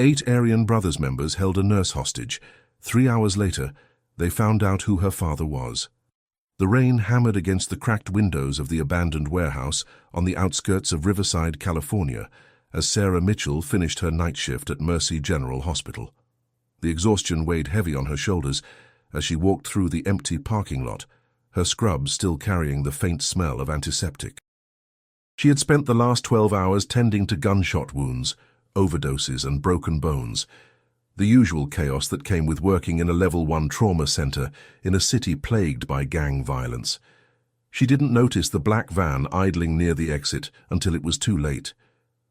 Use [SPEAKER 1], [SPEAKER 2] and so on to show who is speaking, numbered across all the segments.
[SPEAKER 1] 8 Aryan Brothers members held a nurse hostage. 3 hours later, they found out who her father was. The rain hammered against the cracked windows of the abandoned warehouse on the outskirts of Riverside, California, as Sarah Mitchell finished her night shift at Mercy General Hospital. The exhaustion weighed heavy on her shoulders as she walked through the empty parking lot, her scrubs still carrying the faint smell of antiseptic. She had spent the last 12 hours tending to gunshot wounds, overdoses, and broken bones, the usual chaos that came with working in a Level 1 trauma center in a city plagued by gang violence. She didn't notice the black van idling near the exit until it was too late.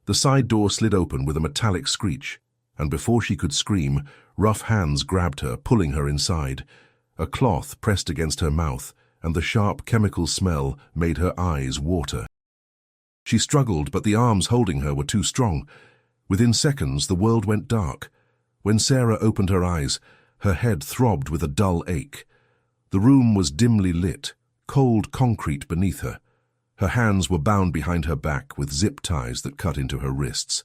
[SPEAKER 1] The side door slid open with a metallic screech, and before she could scream, rough hands grabbed her, pulling her inside. A cloth pressed against her mouth, and the sharp chemical smell made her eyes water. She struggled, but the arms holding her were too strong. Within seconds, the world went dark. When Sarah opened her eyes, her head throbbed with a dull ache. The room was dimly lit, cold concrete beneath her. Her hands were bound behind her back with zip ties that cut into her wrists.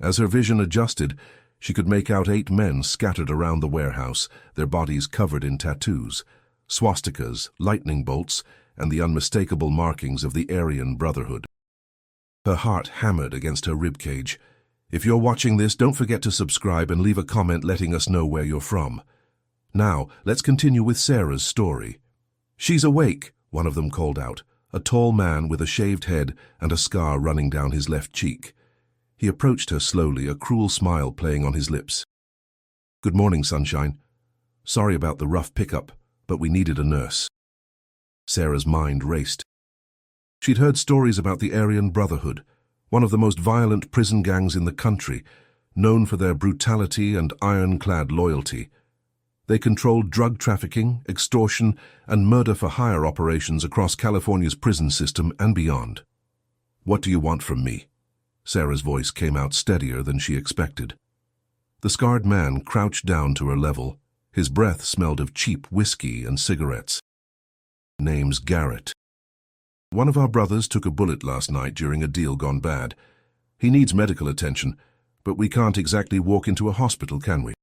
[SPEAKER 1] As her vision adjusted, she could make out 8 men scattered around the warehouse, their bodies covered in tattoos, swastikas, lightning bolts, and the unmistakable markings of the Aryan Brotherhood. Her heart hammered against her ribcage. If you're watching this, don't forget to subscribe and leave a comment letting us know where you're from. Now, let's continue with Sarah's story. "She's awake," one of them called out, a tall man with a shaved head and a scar running down his left cheek. He approached her slowly, a cruel smile playing on his lips. "Good morning, sunshine. Sorry about the rough pickup, but we needed a nurse." Sarah's mind raced. She'd heard stories about the Aryan Brotherhood, one of the most violent prison gangs in the country, known for their brutality and ironclad loyalty. They controlled drug trafficking, extortion, and murder-for-hire operations across California's prison system and beyond. "What do you want from me?" Sarah's voice came out steadier than she expected. The scarred man crouched down to her level. His breath smelled of cheap whiskey and cigarettes. "Name's Garrett. One of our brothers took a bullet last night during a deal gone bad. He needs medical attention, but we can't exactly walk into a hospital, can we?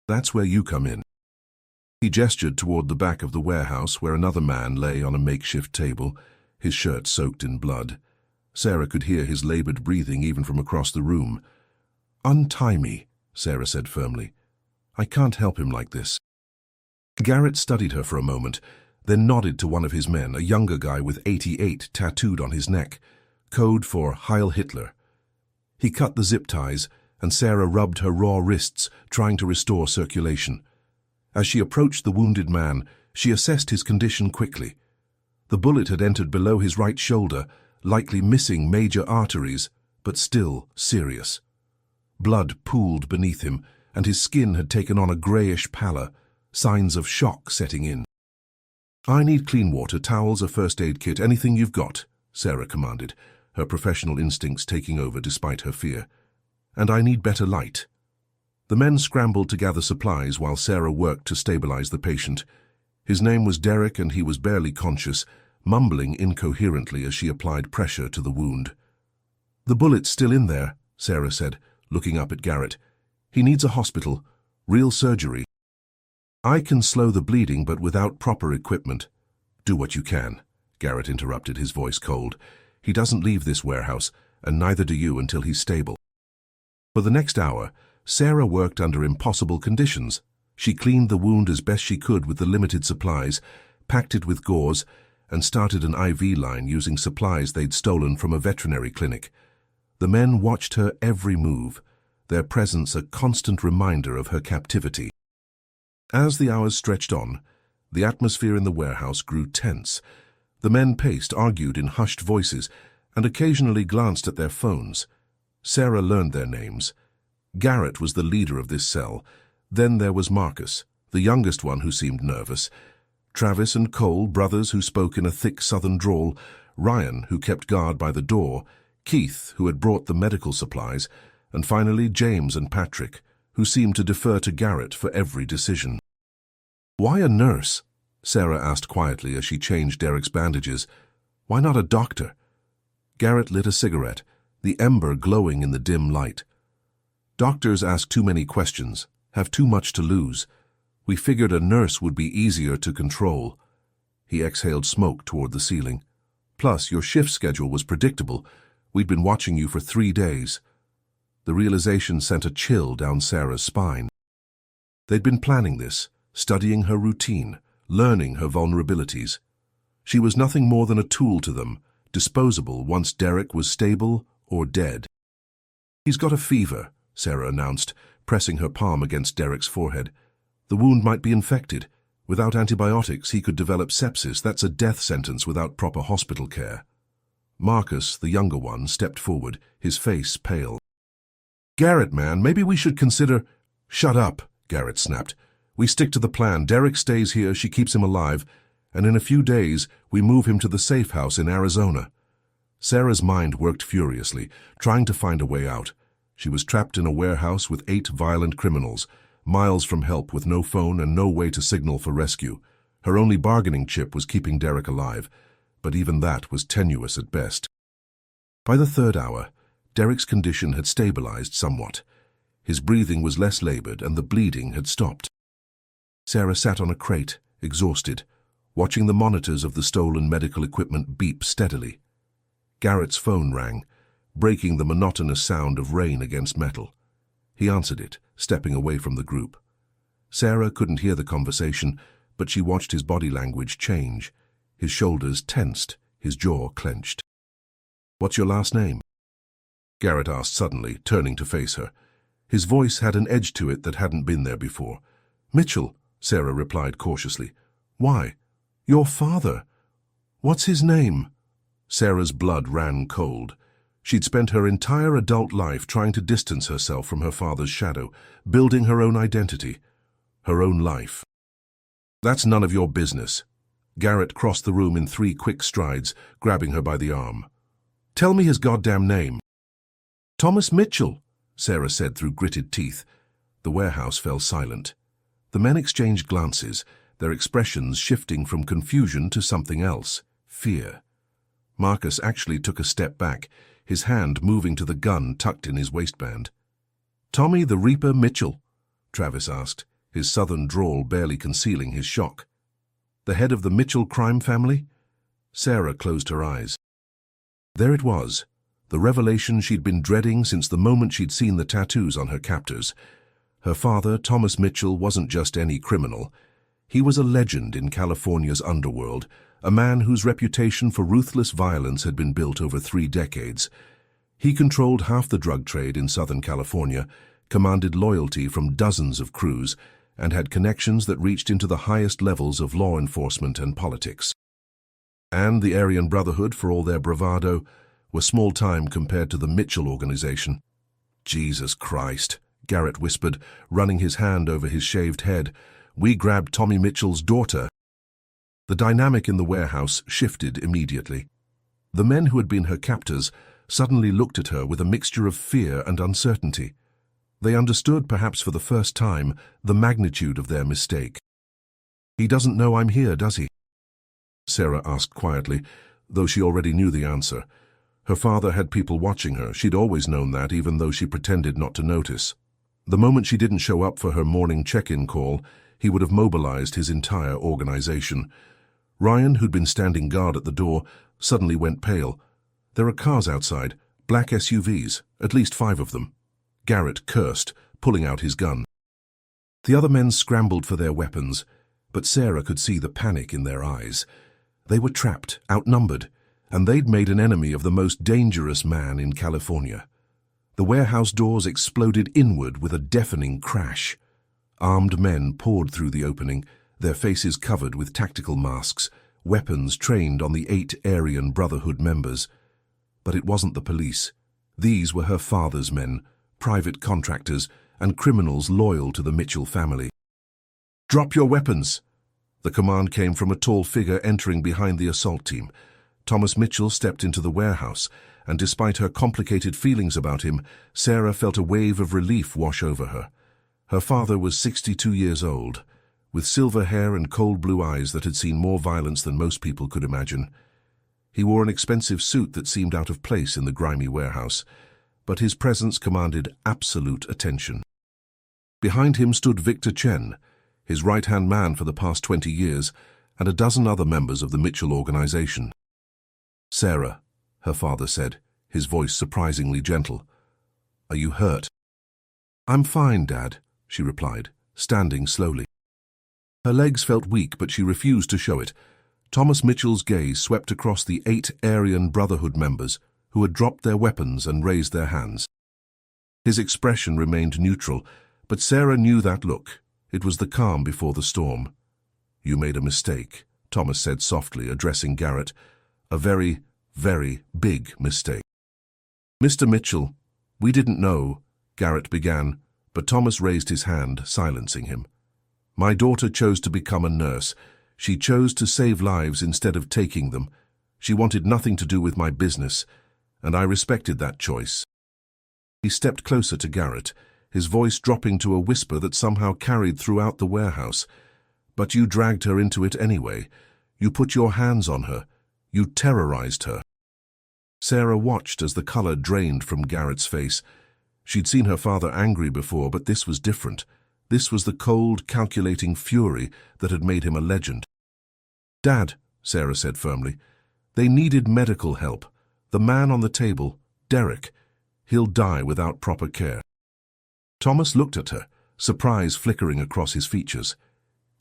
[SPEAKER 1] That's where you come in." He gestured toward the back of the warehouse where another man lay on a makeshift table, his shirt soaked in blood. Sarah could hear his labored breathing even from across the room. "Untie me," Sarah said firmly. "I can't help him like this." Garrett studied her for a moment, then nodded to one of his men, a younger guy with 88 tattooed on his neck, code for Heil Hitler. He cut the zip ties, and Sarah rubbed her raw wrists, trying to restore circulation. As she approached the wounded man, she assessed his condition quickly. The bullet had entered below his right shoulder, likely missing major arteries, but still serious. Blood pooled beneath him, and his skin had taken on a grayish pallor, signs of shock setting in. "I need clean water, towels, a first aid kit, anything you've got," Sarah commanded, her professional instincts taking over despite her fear. "And I need better light." The men scrambled to gather supplies while Sarah worked to stabilize the patient. His name was Derek, and he was barely conscious, mumbling incoherently as she applied pressure to the wound. "The bullet's still in there," Sarah said, looking up at Garrett. "He needs a hospital, real surgery." "I can slow the bleeding, but without proper equipment." "Do what you can," Garrett interrupted, his voice cold. "He doesn't leave this warehouse, and neither do you until he's stable." For the next hour, Sarah worked under impossible conditions. She cleaned the wound as best she could with the limited supplies, packed it with gauze, and started an IV line using supplies they'd stolen from a veterinary clinic. The men watched her every move, their presence a constant reminder of her captivity. As the hours stretched on, the atmosphere in the warehouse grew tense. The men paced, argued in hushed voices, and occasionally glanced at their phones. Sarah learned their names. Garrett was the leader of this cell. Then there was Marcus, the youngest one who seemed nervous. Travis and Cole, brothers who spoke in a thick southern drawl. Ryan, who kept guard by the door. Keith, who had brought the medical supplies. And finally James and Patrick, who seemed to defer to Garrett for every decision. "Why a nurse?" Sarah asked quietly as she changed Derek's bandages. "Why not a doctor?" Garrett lit a cigarette, the ember glowing in the dim light. Doctors ask too many questions, have too much to lose. We figured a nurse would be easier to control. He exhaled smoke toward the ceiling. Plus, your shift schedule was predictable. We'd been watching you for 3 days. The realization sent a chill down Sarah's spine. They'd been planning this, studying her routine, learning her vulnerabilities. She was nothing more than a tool to them, disposable once Derek was stable or dead. He's got a fever, Sarah announced, pressing her palm against Derek's forehead. The wound might be infected. Without antibiotics, he could develop sepsis. That's a death sentence without proper hospital care. Marcus, the younger one, stepped forward, his face pale. Garrett, man, maybe we should consider— Shut up, Garrett snapped. We stick to the plan. Derek stays here, she keeps him alive, and in a few days, we move him to the safe house in Arizona. Sarah's mind worked furiously, trying to find a way out. She was trapped in a warehouse with 8 violent criminals, miles from help with no phone and no way to signal for rescue. Her only bargaining chip was keeping Derek alive, but even that was tenuous at best. By the 3rd hour, Derek's condition had stabilized somewhat. His breathing was less labored and the bleeding had stopped. Sarah sat on a crate, exhausted, watching the monitors of the stolen medical equipment beep steadily. Garrett's phone rang, breaking the monotonous sound of rain against metal. He answered it, stepping away from the group. Sarah couldn't hear the conversation, but she watched his body language change. His shoulders tensed, his jaw clenched. "What's your last name?" Garrett asked suddenly, turning to face her. His voice had an edge to it that hadn't been there before. "Mitchell," Sarah replied cautiously. "Why? Your father. What's his name?" Sarah's blood ran cold. She'd spent her entire adult life trying to distance herself from her father's shadow, building her own identity, her own life. "That's none of your business." Garrett crossed the room in 3 quick strides, grabbing her by the arm. "Tell me his goddamn name." "Thomas Mitchell," Sarah said through gritted teeth. The warehouse fell silent. The men exchanged glances, their expressions shifting from confusion to something else, fear. Marcus actually took a step back, his hand moving to the gun tucked in his waistband. "Tommy the Reaper Mitchell?" Travis asked, his southern drawl barely concealing his shock. "The head of the Mitchell crime family?" Sarah closed her eyes. There it was, the revelation she'd been dreading since the moment she'd seen the tattoos on her captors. Her father, Thomas Mitchell, wasn't just any criminal. He was a legend in California's underworld, a man whose reputation for ruthless violence had been built over 3 decades. He controlled half the drug trade in Southern California, commanded loyalty from dozens of crews, and had connections that reached into the highest levels of law enforcement and politics. And the Aryan Brotherhood, for all their bravado, were small time compared to the Mitchell organization. "Jesus Christ," Garrett whispered, running his hand over his shaved head. "We grabbed Tommy Mitchell's daughter." The dynamic in the warehouse shifted immediately. The men who had been her captors suddenly looked at her with a mixture of fear and uncertainty. They understood, perhaps for the first time, the magnitude of their mistake. "He doesn't know I'm here, does he?" Sarah asked quietly, though she already knew the answer. Her father had people watching her. She'd always known that, even though she pretended not to notice. The moment she didn't show up for her morning check-in call, he would have mobilized his entire organization. Ryan, who'd been standing guard at the door, suddenly went pale. "There are cars outside, black SUVs, at least 5 of them." Garrett cursed, pulling out his gun. The other men scrambled for their weapons, but Sarah could see the panic in their eyes. They were trapped, outnumbered, and they'd made an enemy of the most dangerous man in California. The warehouse doors exploded inward with a deafening crash. Armed men poured through the opening, their faces covered with tactical masks, weapons trained on the 8 Aryan Brotherhood members. But it wasn't the police. These were her father's men, private contractors, and criminals loyal to the Mitchell family. "Drop your weapons!" The command came from a tall figure entering behind the assault team. Thomas Mitchell stepped into the warehouse, and despite her complicated feelings about him, Sarah felt a wave of relief wash over her. Her father was 62 years old, with silver hair and cold blue eyes that had seen more violence than most people could imagine. He wore an expensive suit that seemed out of place in the grimy warehouse, but his presence commanded absolute attention. Behind him stood Victor Chen, his right-hand man for the past 20 years, and a dozen other members of the Mitchell organization. "Sarah," her father said, his voice surprisingly gentle. "Are you hurt?" "I'm fine, Dad," she replied, standing slowly. Her legs felt weak, but she refused to show it. Thomas Mitchell's gaze swept across the 8 Aryan Brotherhood members who had dropped their weapons and raised their hands. His expression remained neutral, but Sarah knew that look. It was the calm before the storm. "You made a mistake," Thomas said softly, addressing Garrett. "A very, very big mistake." "Mr. Mitchell, we didn't know," Garrett began, but Thomas raised his hand, silencing him. "My daughter chose to become a nurse. She chose to save lives instead of taking them. She wanted nothing to do with my business, and I respected that choice." He stepped closer to Garrett, his voice dropping to a whisper that somehow carried throughout the warehouse. "But you dragged her into it anyway. You put your hands on her. You terrorized her." Sarah watched as the color drained from Garrett's face. She'd seen her father angry before, but this was different. This was the cold, calculating fury that had made him a legend. "Dad," Sarah said firmly, "they needed medical help. The man on the table, Derek, he'll die without proper care." Thomas looked at her, surprise flickering across his features.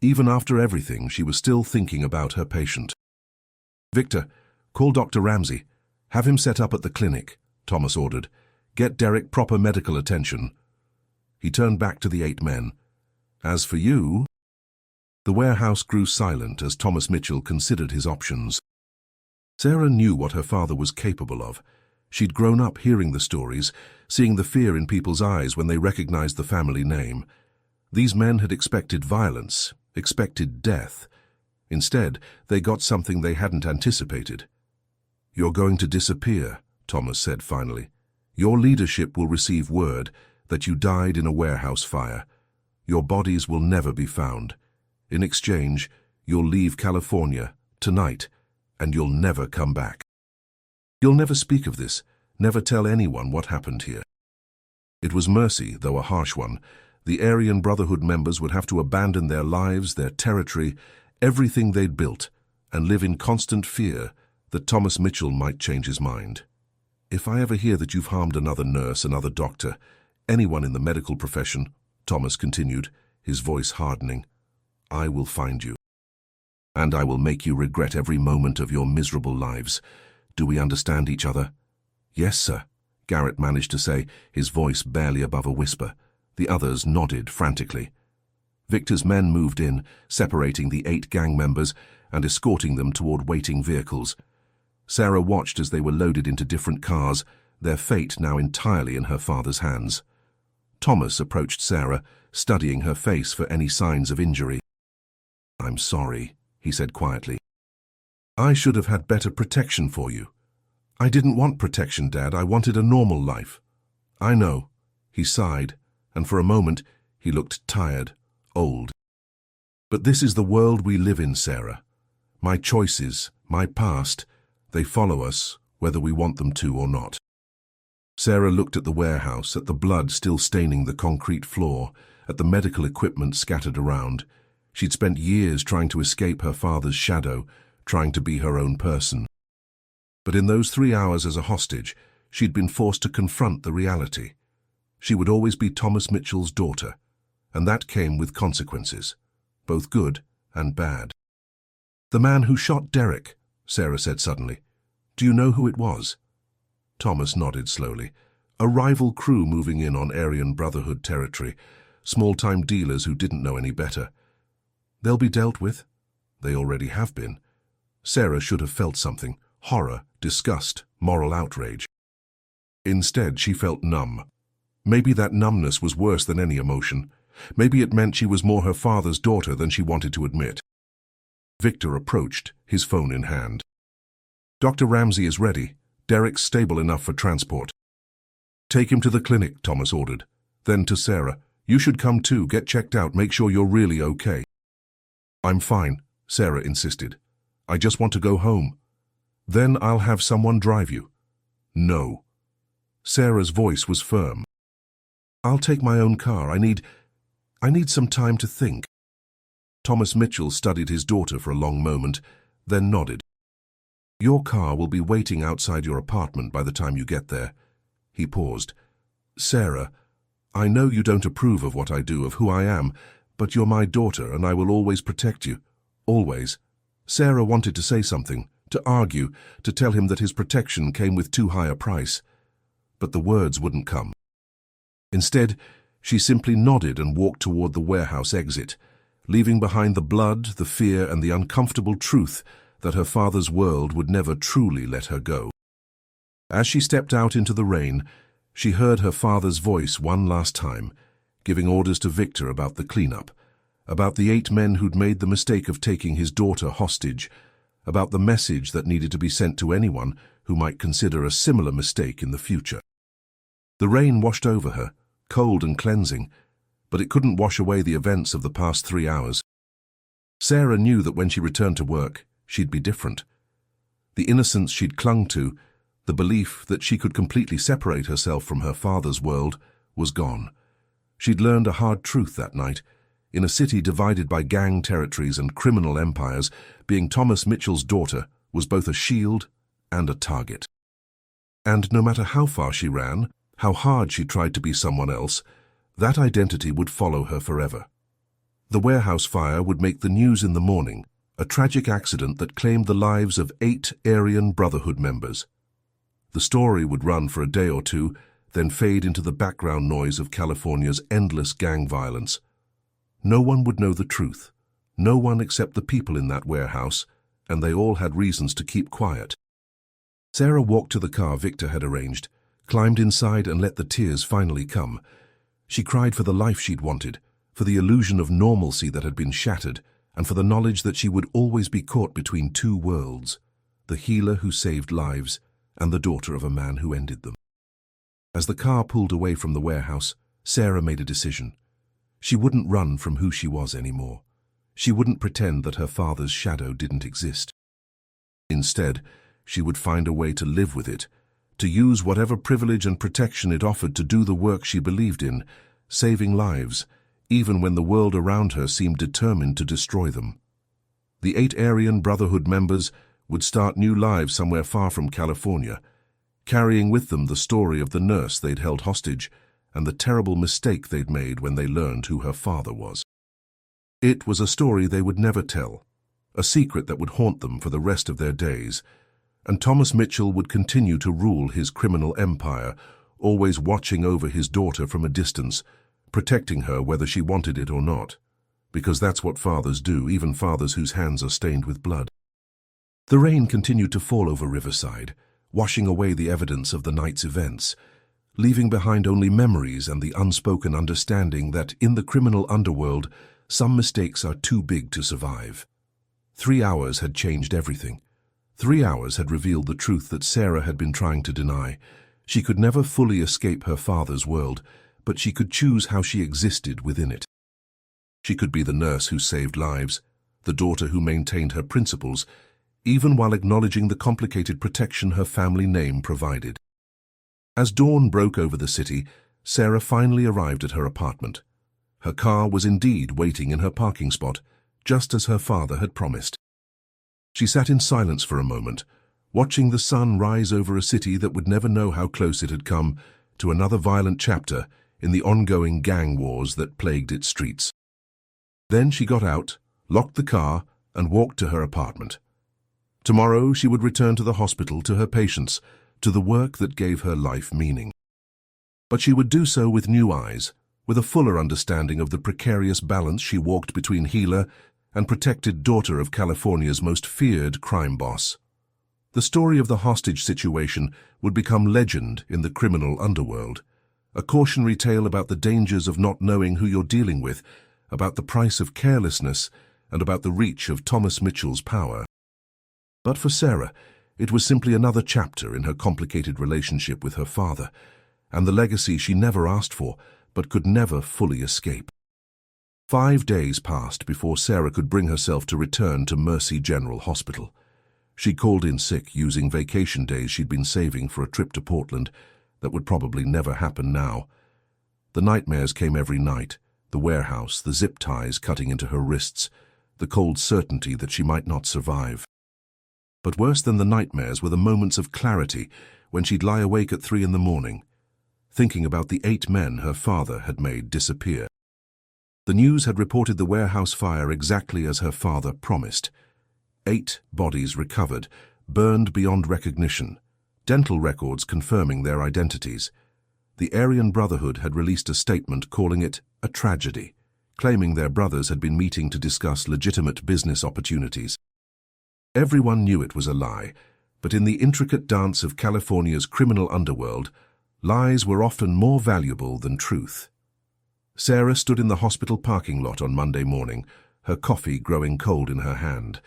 [SPEAKER 1] Even after everything, she was still thinking about her patient. "Victor, call Dr. Ramsey. Have him set up at the clinic," Thomas ordered. "Get Derek proper medical attention." He turned back to the 8 men. "As for you—" The warehouse grew silent as Thomas Mitchell considered his options. Sarah knew what her father was capable of. She'd grown up hearing the stories, seeing the fear in people's eyes when they recognized the family name. These men had expected violence, expected death. Instead, they got something they hadn't anticipated. "You're going to disappear," Thomas said finally. "Your leadership will receive word that you died in a warehouse fire. Your bodies will never be found. In exchange, you'll leave California tonight, and you'll never come back. You'll never speak of this, never tell anyone what happened here." It was mercy, though a harsh one. The Aryan Brotherhood members would have to abandon their lives, their territory, everything they'd built, and live in constant fear that Thomas Mitchell might change his mind. "If I ever hear that you've harmed another nurse, another doctor, anyone in the medical profession," Thomas continued, his voice hardening, "I will find you. And I will make you regret every moment of your miserable lives. Do we understand each other?" "Yes, sir," Garrett managed to say, his voice barely above a whisper. The others nodded frantically. Victor's men moved in, separating the 8 gang members and escorting them toward waiting vehicles. Sarah watched as they were loaded into different cars, their fate now entirely in her father's hands. Thomas approached Sarah, studying her face for any signs of injury. "I'm sorry," he said quietly. "I should have had better protection for you." "I didn't want protection, Dad. I wanted a normal life." "I know." He sighed, and for a moment he looked tired, old. "But this is the world we live in, Sarah. My choices, my past, they follow us, whether we want them to or not." Sarah looked at the warehouse, at the blood still staining the concrete floor, at the medical equipment scattered around. She'd spent years trying to escape her father's shadow, trying to be her own person. But in those 3 hours as a hostage, she'd been forced to confront the reality. She would always be Thomas Mitchell's daughter, and that came with consequences, both good and bad. "The man who shot Derek," Sarah said suddenly. "Do you know who it was?" Thomas nodded slowly. "A rival crew moving in on Aryan Brotherhood territory, small-time dealers who didn't know any better. They'll be dealt with. They already have been." Sarah should have felt something: horror, disgust, moral outrage. Instead, she felt numb. Maybe that numbness was worse than any emotion. Maybe it meant she was more her father's daughter than she wanted to admit. Victor approached, his phone in hand. "Dr. Ramsey is ready. Derek's stable enough for transport." "Take him to the clinic," Thomas ordered. Then to Sarah, "You should come too, get checked out, make sure you're really okay." "I'm fine," Sarah insisted. "I just want to go home." "Then I'll have someone drive you." "No." Sarah's voice was firm. "I'll take my own car. I need some time to think." Thomas Mitchell studied his daughter for a long moment, then nodded. "Your car will be waiting outside your apartment by the time you get there." He paused. "Sarah, I know you don't approve of what I do, of who I am, but you're my daughter and I will always protect you. Always." Sarah wanted to say something, to argue, to tell him that his protection came with too high a price. But the words wouldn't come. Instead, she simply nodded and walked toward the warehouse exit, leaving behind the blood, the fear, and the uncomfortable truth that her father's world would never truly let her go. As she stepped out into the rain, she heard her father's voice one last time, giving orders to Victor about the cleanup, about the 8 men who'd made the mistake of taking his daughter hostage, about the message that needed to be sent to anyone who might consider a similar mistake in the future. The rain washed over her, cold and cleansing, but it couldn't wash away the events of the past 3 hours. Sarah knew that when she returned to work, she'd be different. The innocence she'd clung to, the belief that she could completely separate herself from her father's world, was gone. She'd learned a hard truth that night. In a city divided by gang territories and criminal empires, being Thomas Mitchell's daughter was both a shield and a target. And no matter how far she ran, how hard she tried to be someone else, that identity would follow her forever. The warehouse fire would make the news in the morning, a tragic accident that claimed the lives of 8 Aryan Brotherhood members. The story would run for a day or two, then fade into the background noise of California's endless gang violence. No one would know the truth, no one except the people in that warehouse, and they all had reasons to keep quiet. Sarah walked to the car Victor had arranged, climbed inside and let the tears finally come. She cried for the life she'd wanted, for the illusion of normalcy that had been shattered, and for the knowledge that she would always be caught between 2 worlds, the healer who saved lives and the daughter of a man who ended them. As the car pulled away from the warehouse, Sarah made a decision. She wouldn't run from who she was anymore. She wouldn't pretend that her father's shadow didn't exist. Instead, she would find a way to live with it, to use whatever privilege and protection it offered to do the work she believed in, saving lives, even when the world around her seemed determined to destroy them. The 8 Aryan Brotherhood members would start new lives somewhere far from California, carrying with them the story of the nurse they'd held hostage and the terrible mistake they'd made when they learned who her father was. It was a story they would never tell, a secret that would haunt them for the rest of their days, and Thomas Mitchell would continue to rule his criminal empire, always watching over his daughter from a distance, protecting her whether she wanted it or not, because that's what fathers do, even fathers whose hands are stained with blood. The rain continued to fall over Riverside, washing away the evidence of the night's events, leaving behind only memories and the unspoken understanding that in the criminal underworld, some mistakes are too big to survive. 3 hours had changed everything. 3 hours had revealed the truth that Sarah had been trying to deny. She could never fully escape her father's world, but she could choose how she existed within it. She could be the nurse who saved lives, the daughter who maintained her principles, even while acknowledging the complicated protection her family name provided. As dawn broke over the city, Sarah finally arrived at her apartment. Her car was indeed waiting in her parking spot, just as her father had promised. She sat in silence for a moment, watching the sun rise over a city that would never know how close it had come to another violent chapter in the ongoing gang wars that plagued its streets. Then she got out, locked the car, and walked to her apartment. Tomorrow she would return to the hospital, to her patients, to the work that gave her life meaning. But she would do so with new eyes, with a fuller understanding of the precarious balance she walked between healer and protected daughter of California's most feared crime boss. The story of the hostage situation would become legend in the criminal underworld, a cautionary tale about the dangers of not knowing who you're dealing with, about the price of carelessness, and about the reach of Thomas Mitchell's power. But for Sarah, it was simply another chapter in her complicated relationship with her father, and the legacy she never asked for, but could never fully escape. 5 days passed before Sarah could bring herself to return to Mercy General Hospital. She called in sick, using vacation days she'd been saving for a trip to Portland, that would probably never happen now. The nightmares came every night, the warehouse, the zip ties cutting into her wrists, the cold certainty that she might not survive. But worse than the nightmares were the moments of clarity when she'd lie awake at 3 in the morning, thinking about the 8 men her father had made disappear. The news had reported the warehouse fire exactly as her father promised. 8 bodies recovered, burned beyond recognition, dental records confirming their identities. The Aryan Brotherhood had released a statement calling it a tragedy, claiming their brothers had been meeting to discuss legitimate business opportunities. Everyone knew it was a lie, but in the intricate dance of California's criminal underworld, lies were often more valuable than truth. Sarah stood in the hospital parking lot on Monday morning, her coffee growing cold in her hand.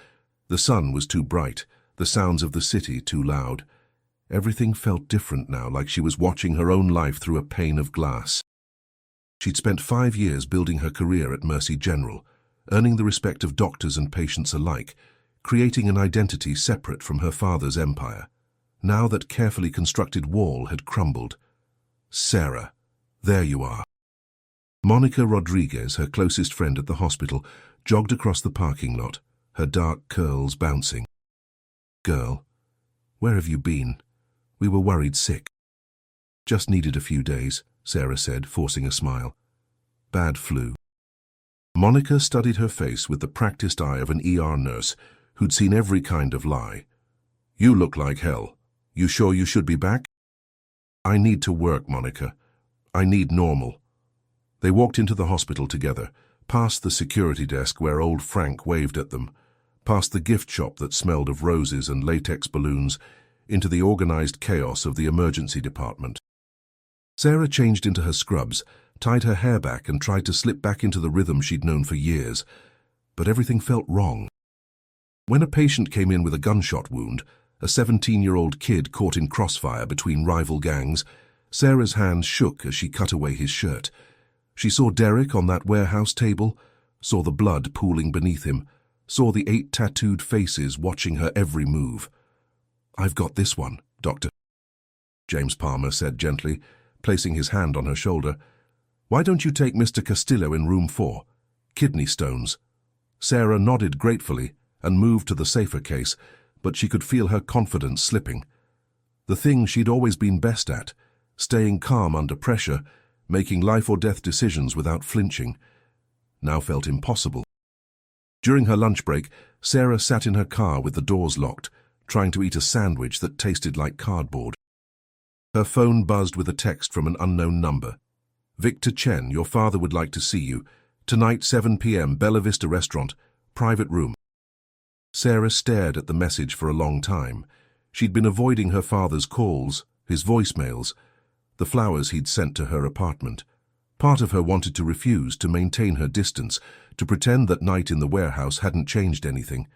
[SPEAKER 1] The sun was too bright, the sounds of the city too loud. Everything felt different now, like she was watching her own life through a pane of glass. She'd spent 5 years building her career at Mercy General, earning the respect of doctors and patients alike, creating an identity separate from her father's empire. Now that carefully constructed wall had crumbled. Sarah, there you are. Monica Rodriguez, her closest friend at the hospital, jogged across the parking lot, her dark curls bouncing. Girl, where have you been? We were worried sick. Just needed a few days, Sarah said, forcing a smile. Bad flu. Monica studied her face with the practiced eye of an ER nurse who'd seen every kind of lie. You look like hell. You sure you should be back? I need to work, Monica. I need normal. They walked into the hospital together, past the security desk where old Frank waved at them, past the gift shop that smelled of roses and latex balloons, into the organized chaos of the emergency department. Sarah changed into her scrubs, tied her hair back and tried to slip back into the rhythm she'd known for years, but everything felt wrong. When a patient came in with a gunshot wound, a 17-year-old kid caught in crossfire between rival gangs, Sarah's hands shook as she cut away his shirt. She saw Derek on that warehouse table, saw the blood pooling beneath him, saw the 8 tattooed faces watching her every move. I've got this one, Doctor, James Palmer said gently, placing his hand on her shoulder. Why don't you take Mr. Castillo in room 4? Kidney stones. Sarah nodded gratefully and moved to the safer case, but she could feel her confidence slipping. The thing she'd always been best at, staying calm under pressure, making life-or-death decisions without flinching, now felt impossible. During her lunch break, Sarah sat in her car with the doors locked, trying to eat a sandwich that tasted like cardboard. Her phone buzzed with a text from an unknown number. Victor Chen, your father would like to see you. Tonight, 7 p.m., Bella Vista Restaurant, private room. Sarah stared at the message for a long time. She'd been avoiding her father's calls, his voicemails, the flowers he'd sent to her apartment. Part of her wanted to refuse, to maintain her distance, to pretend that night in the warehouse hadn't changed anything.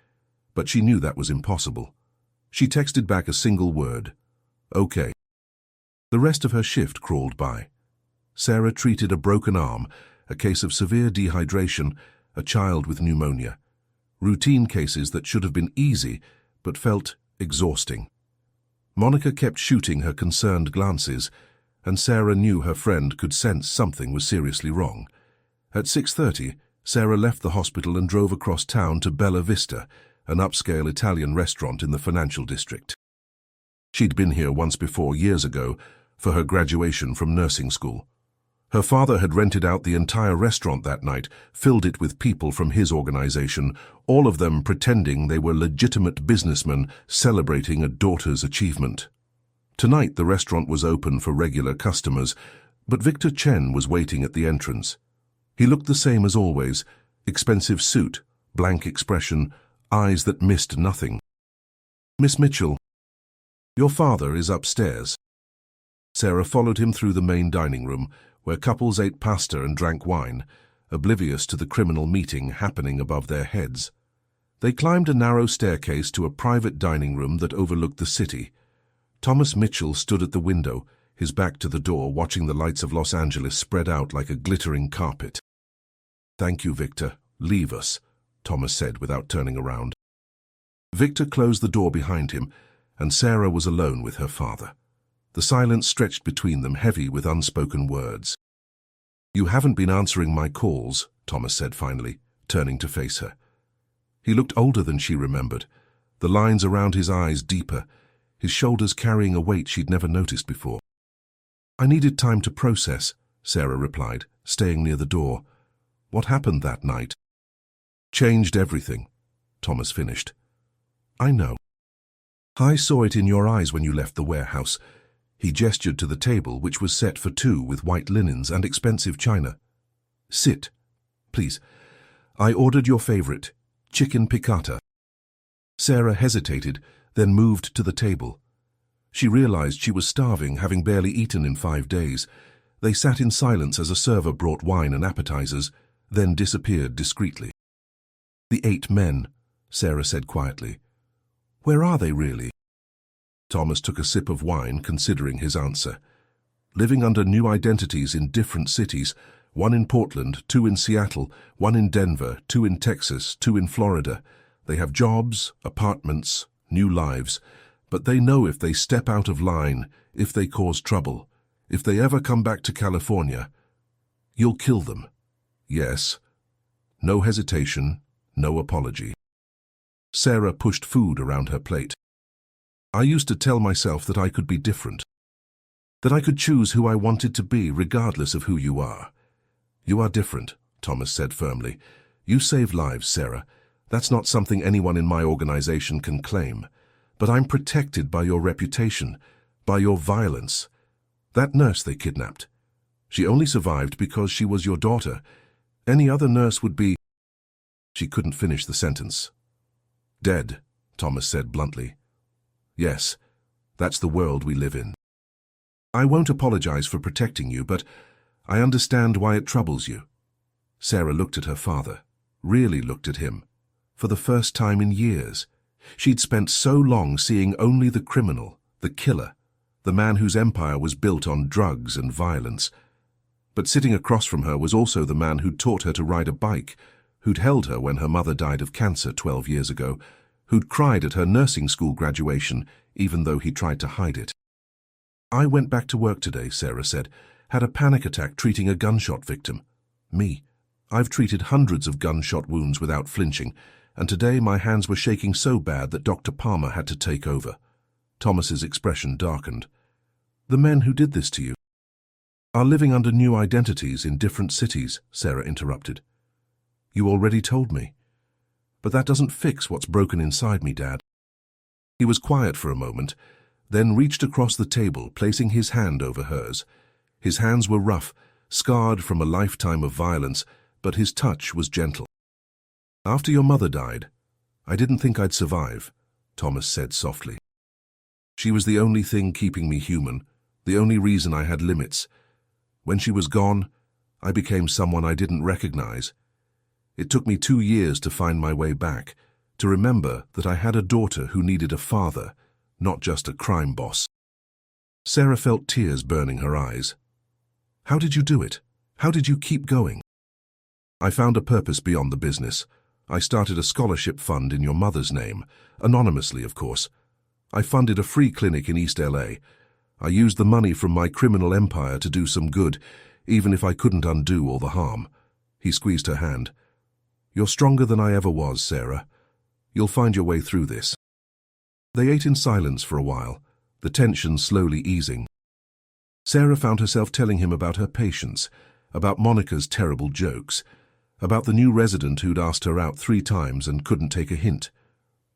[SPEAKER 1] But she knew that was impossible. She texted back a single word. Okay. The rest of her shift crawled by. Sarah treated a broken arm, a case of severe dehydration, a child with pneumonia. Routine cases that should have been easy, but felt exhausting. Monica kept shooting her concerned glances, and Sarah knew her friend could sense something was seriously wrong. At 6:30, Sarah left the hospital and drove across town to Bella Vista, an upscale Italian restaurant in the financial district. She'd been here once before, years ago, for her graduation from nursing school. Her father had rented out the entire restaurant that night, filled it with people from his organization, all of them pretending they were legitimate businessmen celebrating a daughter's achievement. Tonight the restaurant was open for regular customers, but Victor Chen was waiting at the entrance. He looked the same as always, expensive suit, blank expression, eyes that missed nothing. Miss Mitchell, your father is upstairs. Sarah followed him through the main dining room, where couples ate pasta and drank wine, oblivious to the criminal meeting happening above their heads. They climbed a narrow staircase to a private dining room that overlooked the city. Thomas Mitchell stood at the window, his back to the door, watching the lights of Los Angeles spread out like a glittering carpet. Thank you, Victor. Leave us, Thomas said without turning around. Victor closed the door behind him, and Sarah was alone with her father. The silence stretched between them, heavy with unspoken words. "You haven't been answering my calls," Thomas said finally, turning to face her. He looked older than she remembered, the lines around his eyes deeper, his shoulders carrying a weight she'd never noticed before. "I needed time to process," Sarah replied, staying near the door. "What happened that night?" "Changed everything," Thomas finished. "I know. I saw it in your eyes when you left the warehouse." He gestured to the table, which was set for two with white linens and expensive china. "Sit, please. I ordered your favorite, chicken piccata." Sarah hesitated, then moved to the table. She realized she was starving, having barely eaten in 5 days. They sat in silence as a server brought wine and appetizers, then disappeared discreetly. "The 8 men," Sarah said quietly. "Where are they really?" Thomas took a sip of wine, considering his answer. "Living under new identities in different cities, 1 in Portland, 2 in Seattle, 1 in Denver, 2 in Texas, 2 in Florida. They have jobs, apartments, new lives, but they know if they step out of line, if they cause trouble, if they ever come back to California, you'll kill them. Yes. No hesitation, no apology." Sarah pushed food around her plate. "I used to tell myself that I could be different, that I could choose who I wanted to be regardless of who you are." "You are different," Thomas said firmly. "You save lives, Sarah. That's not something anyone in my organization can claim. But I'm protected by your reputation, by your violence. That nurse they kidnapped. She only survived because she was your daughter. Any other nurse would be—" She couldn't finish the sentence. "Dead," Thomas said bluntly. "Yes, that's the world we live in. I won't apologize for protecting you, but I understand why it troubles you." Sarah looked at her father, really looked at him, for the first time in years. She'd spent so long seeing only the criminal, the killer, the man whose empire was built on drugs and violence. But sitting across from her was also the man who'd taught her to ride a bike, who'd held her when her mother died of cancer 12 years ago, who'd cried at her nursing school graduation, even though he tried to hide it. "I went back to work today," Sarah said, "had a panic attack treating a gunshot victim. Me. I've treated hundreds of gunshot wounds without flinching, and today my hands were shaking so bad that Dr. Palmer had to take over." Thomas's expression darkened. "The men who did this to you are living under new identities in different cities," Sarah interrupted. "You already told me. But that doesn't fix what's broken inside me, Dad." He was quiet for a moment, then reached across the table, placing his hand over hers. His hands were rough, scarred from a lifetime of violence, but his touch was gentle. "After your mother died, I didn't think I'd survive," Thomas said softly. "She was the only thing keeping me human, the only reason I had limits. When she was gone, I became someone I didn't recognize. It took me 2 years to find my way back, to remember that I had a daughter who needed a father, not just a crime boss." Sarah felt tears burning her eyes. "How did you do it? How did you keep going?" "I found a purpose beyond the business. I started a scholarship fund in your mother's name, anonymously, of course. I funded a free clinic in East LA. I used the money from my criminal empire to do some good, even if I couldn't undo all the harm." He squeezed her hand. "You're stronger than I ever was, Sarah. You'll find your way through this." They ate in silence for a while, the tension slowly easing. Sarah found herself telling him about her patients, about Monica's terrible jokes, about the new resident who'd asked her out 3 times and couldn't take a hint.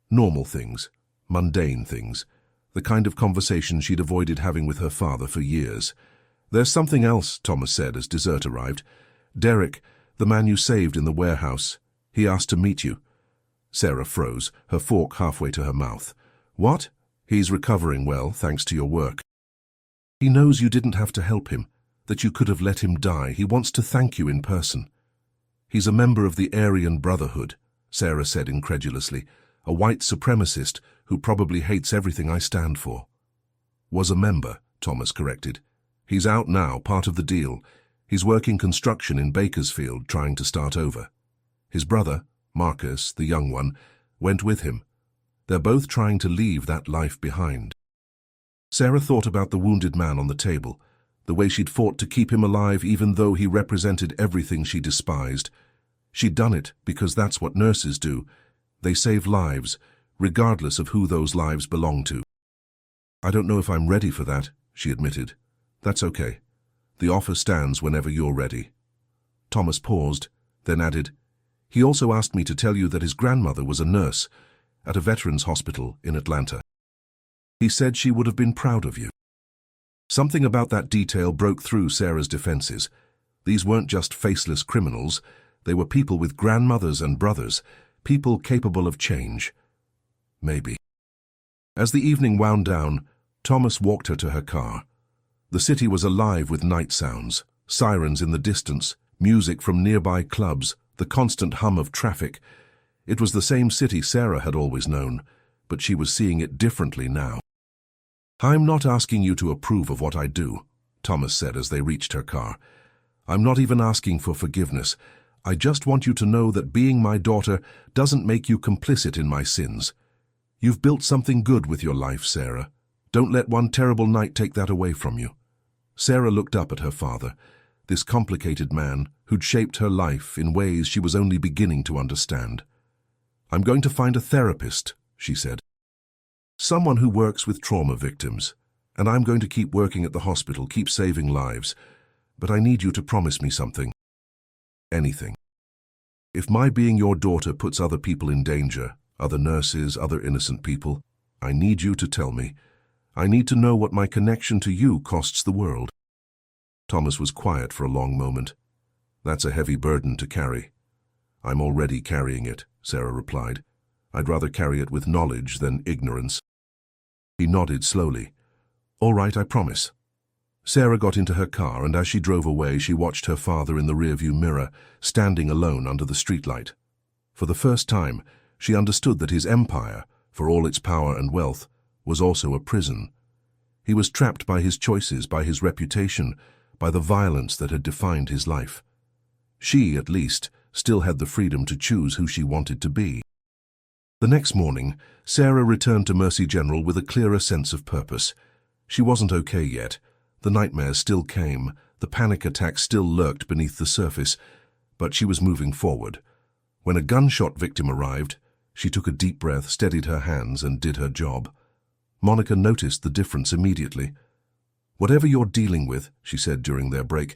[SPEAKER 1] Normal things, mundane things, the kind of conversation she'd avoided having with her father for years. "There's something else," Thomas said as dessert arrived. "Derek, the man you saved in the warehouse, he asked to meet you." Sarah froze, her fork halfway to her mouth. "What?" "He's recovering well, thanks to your work. He knows you didn't have to help him, that you could have let him die. He wants to thank you in person." "He's a member of the Aryan Brotherhood," Sarah said incredulously. "A white supremacist who probably hates everything I stand for." "Was a member," Thomas corrected. "He's out now, part of the deal. He's working construction in Bakersfield, trying to start over. His brother, Marcus, the young one, went with him. They're both trying to leave that life behind." Sarah thought about the wounded man on the table, the way she'd fought to keep him alive even though he represented everything she despised. She'd done it because that's what nurses do. They save lives, regardless of who those lives belong to. "I don't know if I'm ready for that," she admitted. "That's okay. The offer stands whenever you're ready." Thomas paused, then added, "He also asked me to tell you that his grandmother was a nurse at a veterans hospital in Atlanta. He said she would have been proud of you." Something about that detail broke through Sarah's defenses. These weren't just faceless criminals. They were people with grandmothers and brothers, people capable of change. Maybe. As the evening wound down, Thomas walked her to her car. The city was alive with night sounds, sirens in the distance, music from nearby clubs, the constant hum of traffic. It was the same city Sarah had always known, but she was seeing it differently now. "I'm not asking you to approve of what I do," Thomas said as they reached her car. "I'm not even asking for forgiveness. I just want you to know that being my daughter doesn't make you complicit in my sins. You've built something good with your life, Sarah. Don't let one terrible night take that away from you." Sarah looked up at her father, this complicated man who'd shaped her life in ways she was only beginning to understand. "I'm going to find a therapist," she said. "Someone who works with trauma victims. And I'm going to keep working at the hospital, keep saving lives. But I need you to promise me something. Anything. If my being your daughter puts other people in danger, other nurses, other innocent people, I need you to tell me. I need to know what my connection to you costs the world." Thomas was quiet for a long moment. "That's a heavy burden to carry." "I'm already carrying it," Sarah replied. "I'd rather carry it with knowledge than ignorance." He nodded slowly. "All right, I promise." Sarah got into her car, and as she drove away, she watched her father in the rearview mirror, standing alone under the streetlight. For the first time, she understood that his empire, for all its power and wealth, was also a prison. He was trapped by his choices, by his reputation, by the violence that had defined his life. She, at least, still had the freedom to choose who she wanted to be. The next morning, Sarah returned to Mercy General with a clearer sense of purpose. She wasn't okay yet. The nightmares still came, the panic attacks still lurked beneath the surface, but she was moving forward. When a gunshot victim arrived, she took a deep breath, steadied her hands, and did her job. Monica noticed the difference immediately. "Whatever you're dealing with," she said during their break,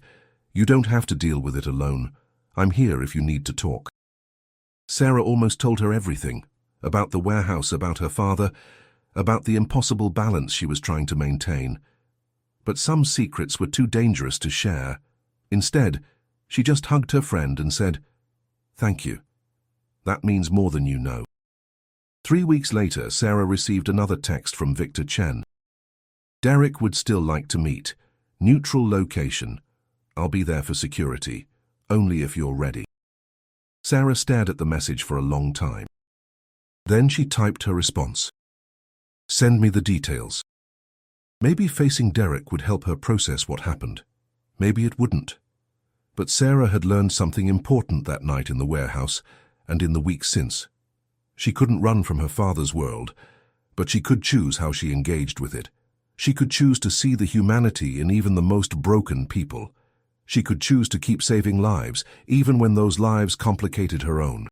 [SPEAKER 1] "you don't have to deal with it alone. I'm here if you need to talk." Sarah almost told her everything, about the warehouse, about her father, about the impossible balance she was trying to maintain. But some secrets were too dangerous to share. Instead, she just hugged her friend and said, "Thank you. That means more than you know." 3 weeks later, Sarah received another text from Victor Chen. "Derek would still like to meet. Neutral location. I'll be there for security. Only if you're ready." Sarah stared at the message for a long time. Then she typed her response. "Send me the details." Maybe facing Derek would help her process what happened. Maybe it wouldn't. But Sarah had learned something important that night in the warehouse and in the weeks since. She couldn't run from her father's world, but she could choose how she engaged with it. She could choose to see the humanity in even the most broken people. She could choose to keep saving lives, even when those lives complicated her own.